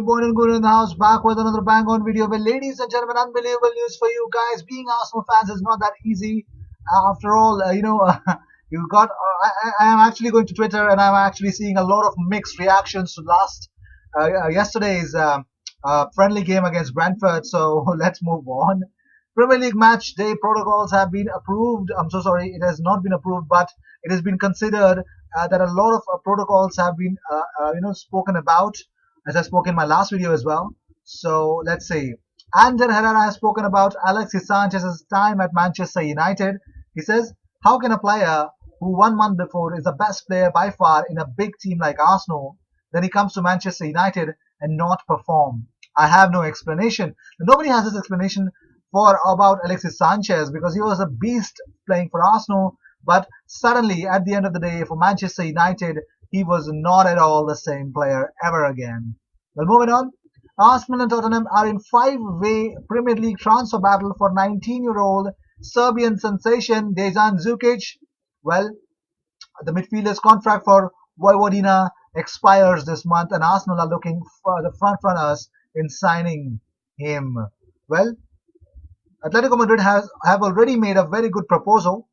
Born and good in the house, back with another bang on video. Well, ladies and gentlemen, unbelievable news for you guys. Being Arsenal fans is not that easy. After all, you got. I am actually going to Twitter and I'm actually seeing a lot of mixed reactions to yesterday's friendly game against Brentford. So let's move on. Premier League match day protocols have been approved. I'm so sorry, it has not been approved, but it has been considered that a lot of protocols have been, spoken about, as I spoke in my last video as well. So let's see. Ander Herrera has spoken about Alexis Sanchez's time at Manchester United. He says, "How can a player who 1 month before is the best player by far in a big team like Arsenal, then he comes to Manchester United and not perform?" I have no explanation. Nobody has this explanation for about Alexis Sanchez because he was a beast playing for Arsenal, but suddenly at the end of the day for Manchester United he was not at all the same player ever again. Well, moving on. Arsenal and Tottenham are in five-way Premier League transfer battle for 19-year-old Serbian sensation Dejan Zukic. Well, the midfielder's contract for Vojvodina expires this month, and Arsenal are looking for the front runners in signing him. Well, Atletico Madrid have already made a very good proposal.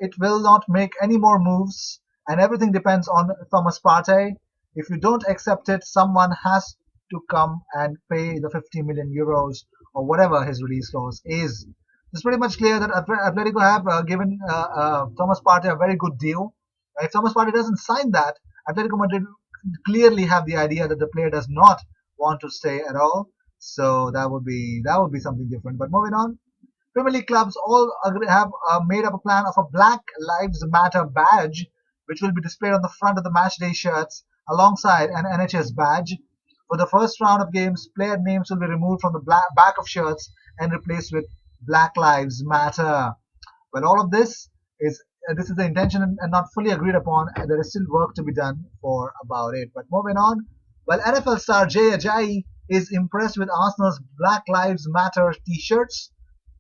It will not make any more moves, and everything depends on Thomas Partey. If you don't accept it, someone has to come and pay the 50 million euros or whatever his release clause is. It's pretty much clear that Atletico have given Thomas Partey a very good deal. If Thomas Partey doesn't sign that, Atletico Madrid clearly have the idea that the player does not want to stay at all. So that would be something different. But moving on, Premier League clubs all have made up a plan of a Black Lives Matter badge, which will be displayed on the front of the matchday shirts alongside an NHS badge. For the first round of games, player names will be removed from the back of shirts and replaced with Black Lives Matter. But all of this is the intention and not fully agreed upon, and there is still work to be done for about it. But moving on, well, NFL star Jay Ajayi is impressed with Arsenal's Black Lives Matter T-shirts.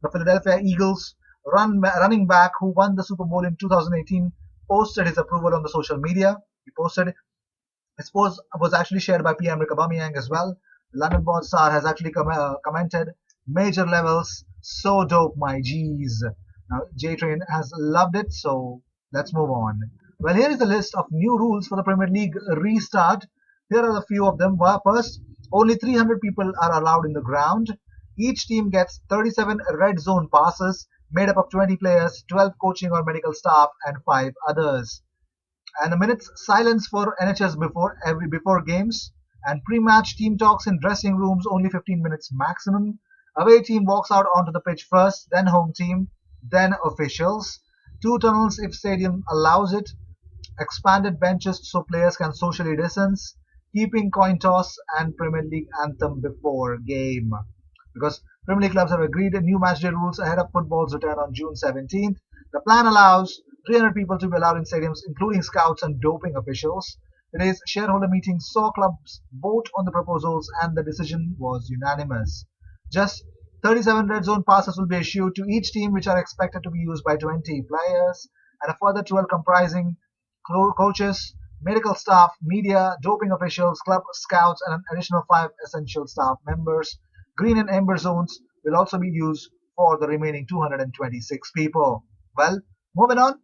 The Philadelphia Eagles running back who won the Super Bowl in 2018 posted his approval on the social media. He posted, his post was actually shared by Pierre-Emerick Aubameyang as well. The London Born star has actually commented, "Major levels, so dope, my G's." Now, J-Train has loved it, so let's move on. Well, here is a list of new rules for the Premier League restart. Here are a few of them. First, only 300 people are allowed in the ground. Each team gets 37 red zone passes made up of 20 players, 12 coaching or medical staff, and 5 others. And a minute's silence for NHS before games. And pre-match team talks in dressing rooms only 15 minutes maximum. Away team walks out onto the pitch first, then home team, then officials. 2 tunnels if stadium allows it. Expanded benches so players can socially distance. Keeping coin toss and Premier League anthem before game. Because Premier League clubs have agreed on new matchday rules ahead of football's return on June 17th. The plan allows 300 people to be allowed in stadiums, including scouts and doping officials. Today's shareholder meeting saw clubs vote on the proposals, and the decision was unanimous. Just 37 red zone passes will be issued to each team, which are expected to be used by 20 players, and a further 12 comprising coaches, medical staff, media, doping officials, club scouts, and an additional 5 essential staff members. Green and amber zones will also be used for the remaining 226 people. Well, moving on.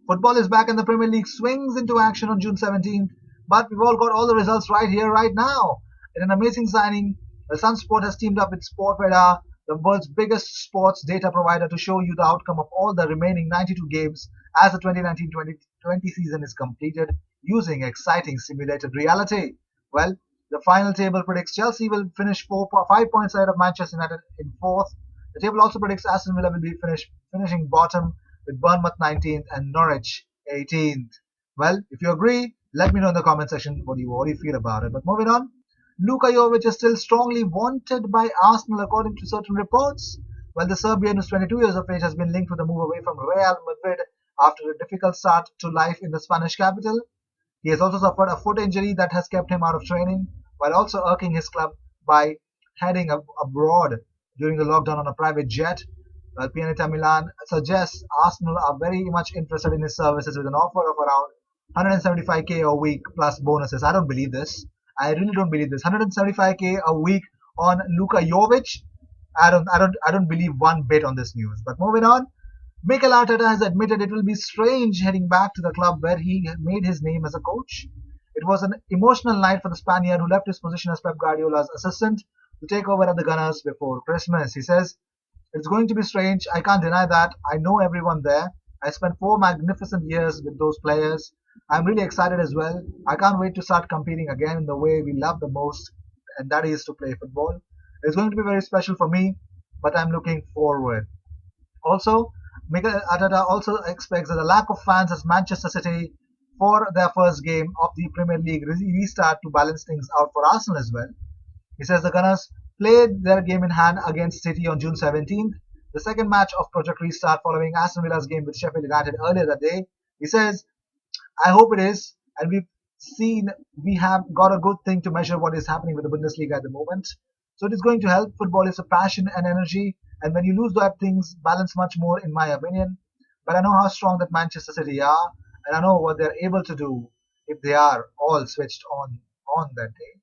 Football is back and the Premier League swings into action on June 17th, but we've all got all the results right here, right now. In an amazing signing, the Sunsport has teamed up with Sportradar, the world's biggest sports data provider, to show you the outcome of all the remaining 92 games as the 2019-2020 season is completed using exciting simulated reality. Well, the final table predicts Chelsea will finish 5 points ahead of Manchester United in 4th. The table also predicts Aston Villa will be finishing bottom with Bournemouth 19th and Norwich 18th. Well, if you agree, let me know in the comment section what you feel about it. But moving on, Luka Jovic is still strongly wanted by Arsenal according to certain reports. Well, the Serbian, who's 22 years of age, has been linked with a move away from Real Madrid after a difficult start to life in the Spanish capital. He has also suffered a foot injury that has kept him out of training, while also irking his club by heading abroad during the lockdown on a private jet. Well, Pianeta Milan suggests Arsenal are very much interested in his services with an offer of around 175k a week plus bonuses. I don't believe this. I really don't believe this. 175k a week on Luka Jovic. I don't believe one bit on this news. But moving on, Mikel Arteta has admitted it will be strange heading back to the club where he made his name as a coach. It was an emotional night for the Spaniard who left his position as Pep Guardiola's assistant to take over at the Gunners before Christmas. He says, "It's going to be strange. I can't deny that. I know everyone there. I spent 4 magnificent years with those players. I'm really excited as well. I can't wait to start competing again in the way we love the most, and that is to play football. It's going to be very special for me, but I'm looking forward." Also, Mikel Arteta also expects that the lack of fans as Manchester City for their first game of the Premier League restart to balance things out for Arsenal as well. He says the Gunners played their game in hand against City on June 17th, the second match of Project Restart following Aston Villa's game with Sheffield United earlier that day. He says, "I hope it is, and we have got a good thing to measure what is happening with the Bundesliga at the moment. So it is going to help. Football is a passion and energy, and when you lose that, things balance much more, in my opinion. But I know how strong that Manchester City are, and I know what they're able to do if they are all switched on that day.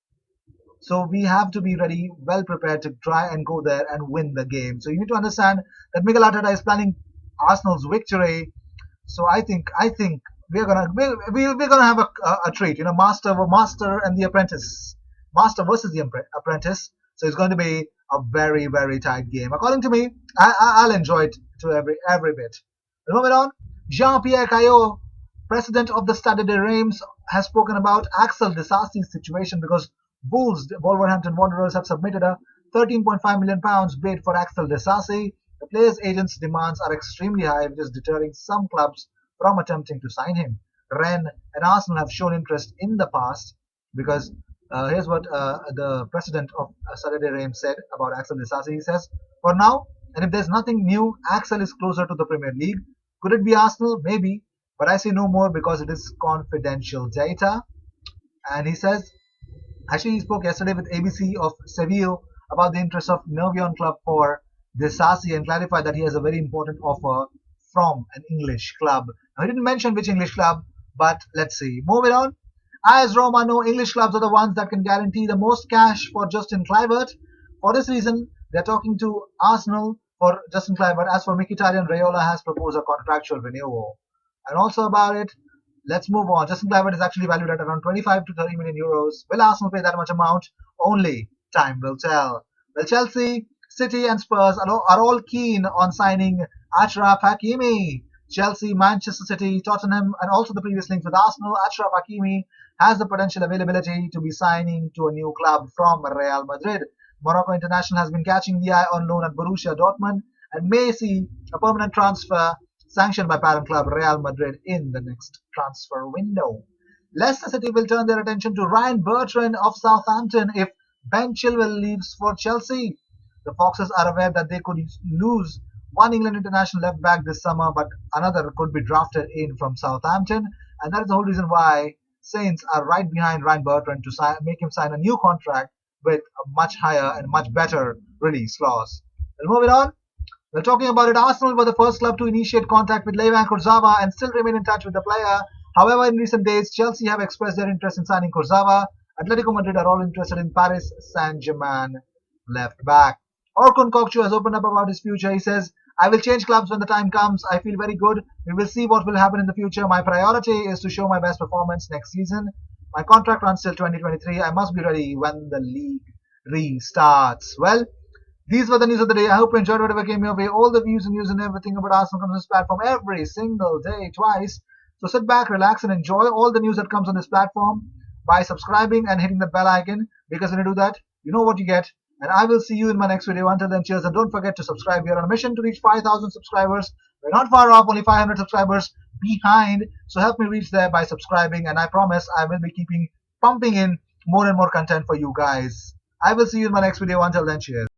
So we have to be ready, well prepared to try and go there and win the game. So you need to understand that Mikel Arteta is planning Arsenal's victory. So I think we're gonna have a treat. You know, master and the apprentice, master versus the apprentice. So it's going to be a very very tight game. According to me, I'll enjoy it to every bit. Moving on, Jean-Pierre Caillot, president of the Stade de Reims, has spoken about Axel Disasi's situation because Wolverhampton Wanderers have submitted a £13.5 million bid for Axel Disasi. The player's agent's demands are extremely high, which is deterring some clubs from attempting to sign him. Rennes and Arsenal have shown interest in the past because here's what the president of Saturday Reims said about Axel Disasi. He says, "For now, and if there's nothing new, Axel is closer to the Premier League. Could it be Arsenal? Maybe, but I say no more because it is confidential data." And he says, actually, he spoke yesterday with ABC of Seville about the interest of Nervion Club for Disasi and clarified that he has a very important offer from an English club. Now, he didn't mention which English club, but let's see. Moving on. As Roma know, English clubs are the ones that can guarantee the most cash for Justin Kluivert. For this reason, they're talking to Arsenal for Justin Kluivert. As for Mkhitaryan, Raiola has proposed a contractual renewal. And also about it, let's move on. Justin Kluivert is actually valued at around 25 to 30 million euros. Will Arsenal pay that much amount? Only time will tell. Well, Chelsea, City, and Spurs are all keen on signing Achraf Hakimi. Chelsea, Manchester City, Tottenham, and also the previous links with Arsenal. Achraf Hakimi has the potential availability to be signing to a new club from Real Madrid. Morocco international has been catching the eye on loan at Borussia Dortmund and may see a permanent transfer sanctioned by parent club Real Madrid in the next transfer window. Leicester City will turn their attention to Ryan Bertrand of Southampton if Ben Chilwell leaves for Chelsea. The Foxes are aware that they could lose one England international left back this summer, but another could be drafted in from Southampton, and that is the whole reason why Saints are right behind Ryan Bertrand to make him sign a new contract with a much higher and much better release clause. Well, moving on, we're talking about it. Arsenal were the first club to initiate contact with Levan Kurzawa and still remain in touch with the player. However, in recent days, Chelsea have expressed their interest in signing Kurzawa. Atletico Madrid are all interested in Paris Saint-Germain left back. Orkun Kokchu has opened up about his future. He says, "I will change clubs when the time comes. I feel very good. We will see what will happen in the future. My priority is to show my best performance next season. My contract runs till 2023. I must be ready when the league restarts." Well, these were the news of the day. I hope you enjoyed whatever came your way. All the views and news and everything about Arsenal comes on this platform every single day, twice. So sit back, relax, and enjoy all the news that comes on this platform by subscribing and hitting the bell icon, because when you do that, you know what you get. And I will see you in my next video. Until then, cheers, and don't forget to subscribe. We are on a mission to reach 5,000 subscribers. We're not far off, only 500 subscribers behind. So help me reach there by subscribing, and I promise I will be keeping pumping in more and more content for you guys. I will see you in my next video. Until then, cheers.